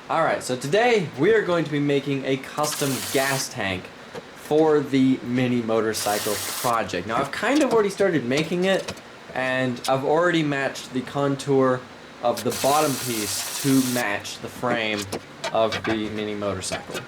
Alright, so today we are going to be making a custom gas tank for the mini motorcycle project. Now I've kind of already started making it, and I've already matched the contour of the bottom piece to match the frame of the mini motorcycle.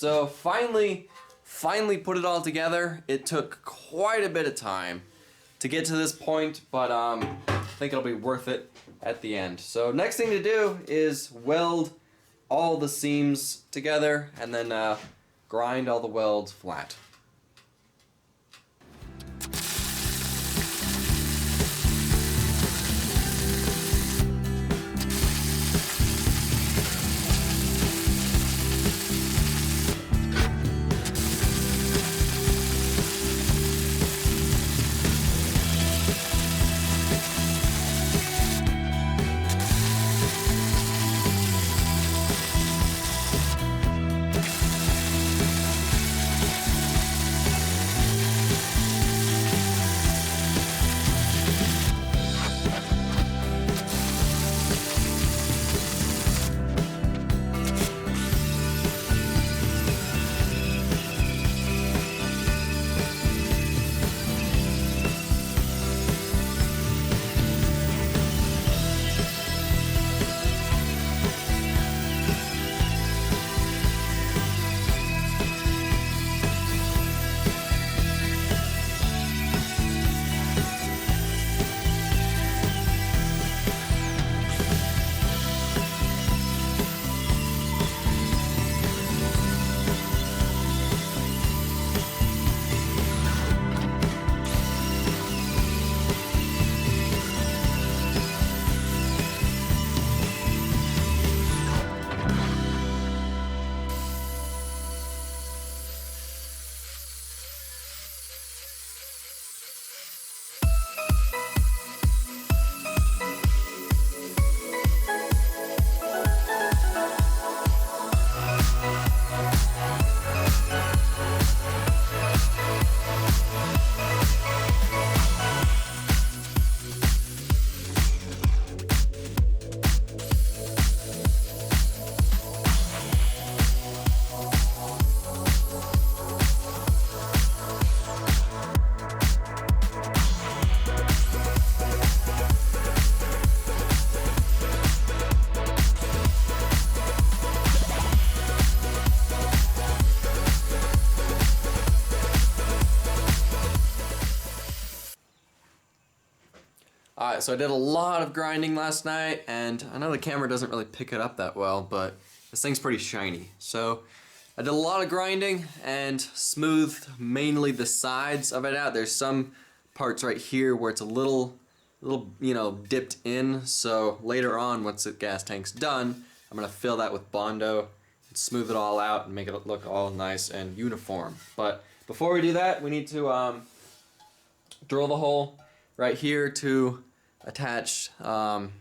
so finally put it all together. It took quite a bit of time to get to this point, but I think it'll be worth it at the end. So next thing to do is weld all the seams together and then grind all the welds flat. Alright, so I did a lot of grinding last night, and I know the camera doesn't really pick it up that well, but this thing's pretty shiny. So I did a lot of grinding and smoothed mainly the sides of it out. There's some parts right here where it's a little, dipped in. So later on, once the gas tank's done, I'm gonna fill that with Bondo and smooth it all out and make it look all nice and uniform. But before we do that, we need to drill the hole right here to attach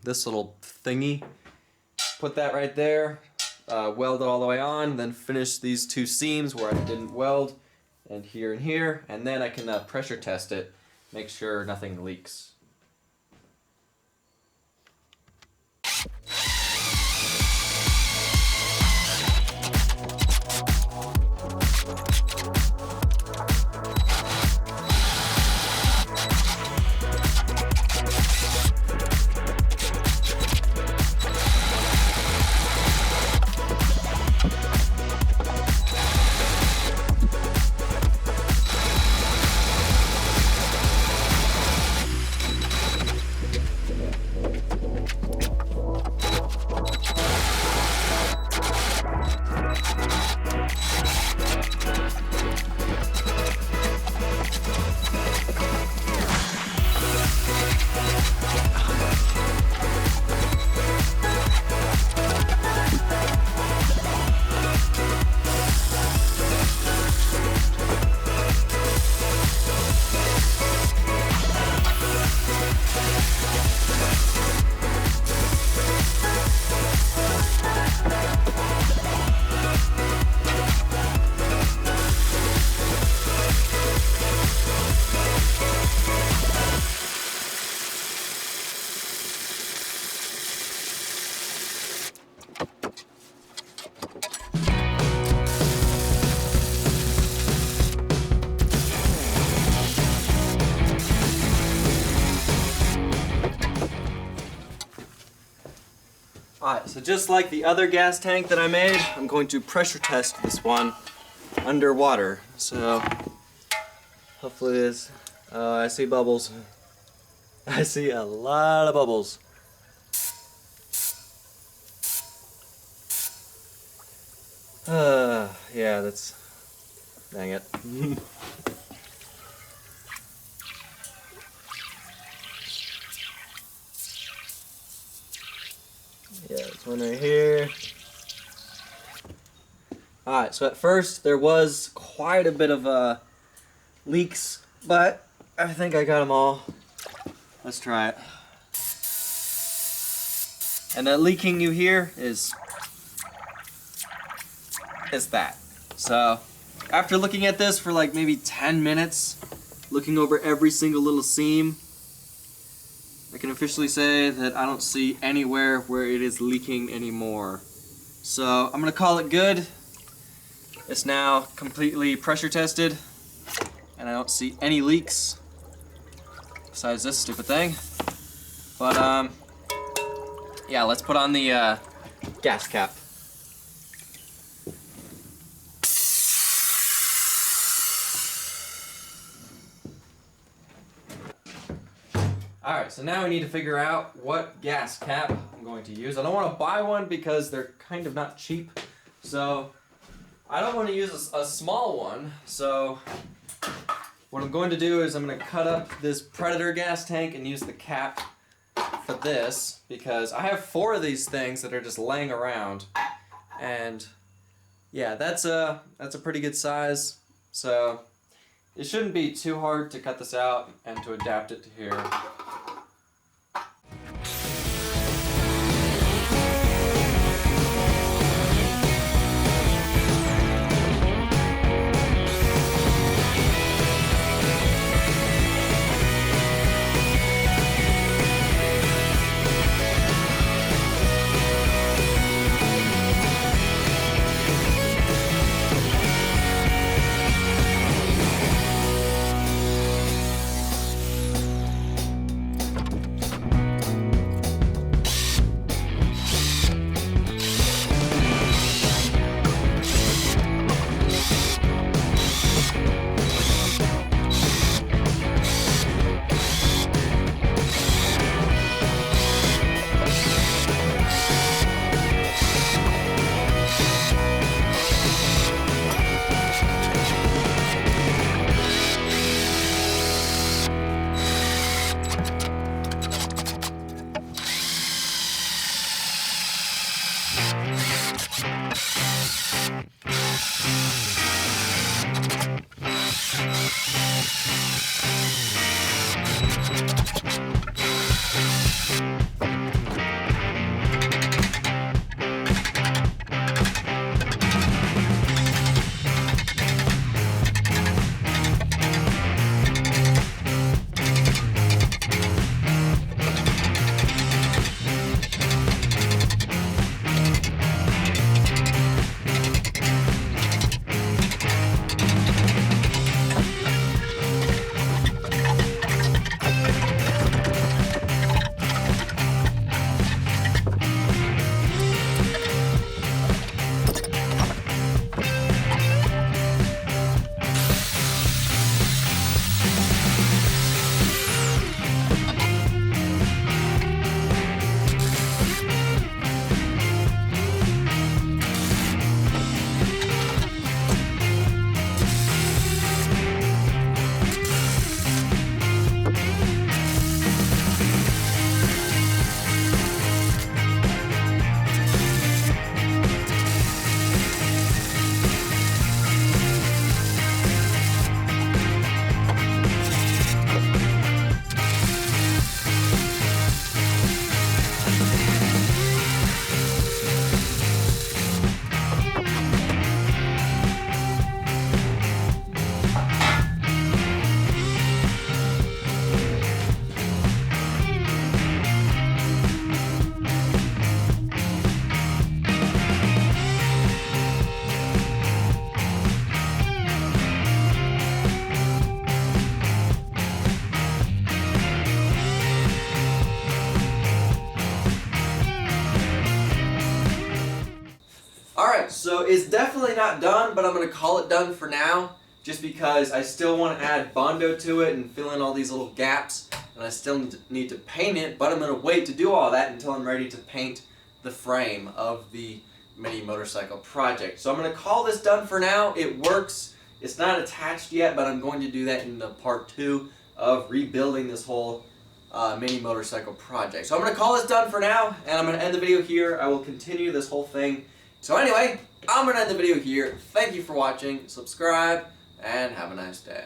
this little thingy. Put that right there, weld it all the way on, then finish these two seams where I didn't weld, and here, and then I can pressure test it, make sure nothing leaks. Alright, so just like the other gas tank that I made, I'm going to pressure test this one underwater. So hopefully this. Oh, I see bubbles. I see a lot of bubbles. Yeah, that's. Dang it. Yeah, this one right here. Alright, so at first there was quite a bit of leaks, but I think I got them all. Let's try it. And that leaking you hear is that. So after looking at this for like maybe 10 minutes, looking over every single little seam, I can officially say that I don't see anywhere where it is leaking anymore. So I'm gonna call it good. It's now completely pressure tested and I don't see any leaks besides this stupid thing. But yeah, let's put on the gas cap. Alright, so now we need to figure out what gas cap I'm going to use. I don't want to buy one because they're kind of not cheap. So I don't want to use a small one. So what I'm going to do is I'm going to cut up this Predator gas tank and use the cap for this, because I have 4 of these things that are just laying around. And yeah, that's a pretty good size. So it shouldn't be too hard to cut this out and to adapt it to here. so it's definitely not done, but I'm going to call it done for now, just because I still want to add Bondo to it and fill in all these little gaps, and I still need to paint it, but I'm going to wait to do all that until I'm ready to paint the frame of the mini motorcycle project. So I'm going to call this done for now. It works. It's not attached yet, but I'm going to do that in the part 2 of rebuilding this whole mini motorcycle project. So I'm going to call this done for now, and I'm going to end the video here. I will continue this whole thing. So anyway, I'm going to end the video here. Thank you for watching. Subscribe, and have a nice day.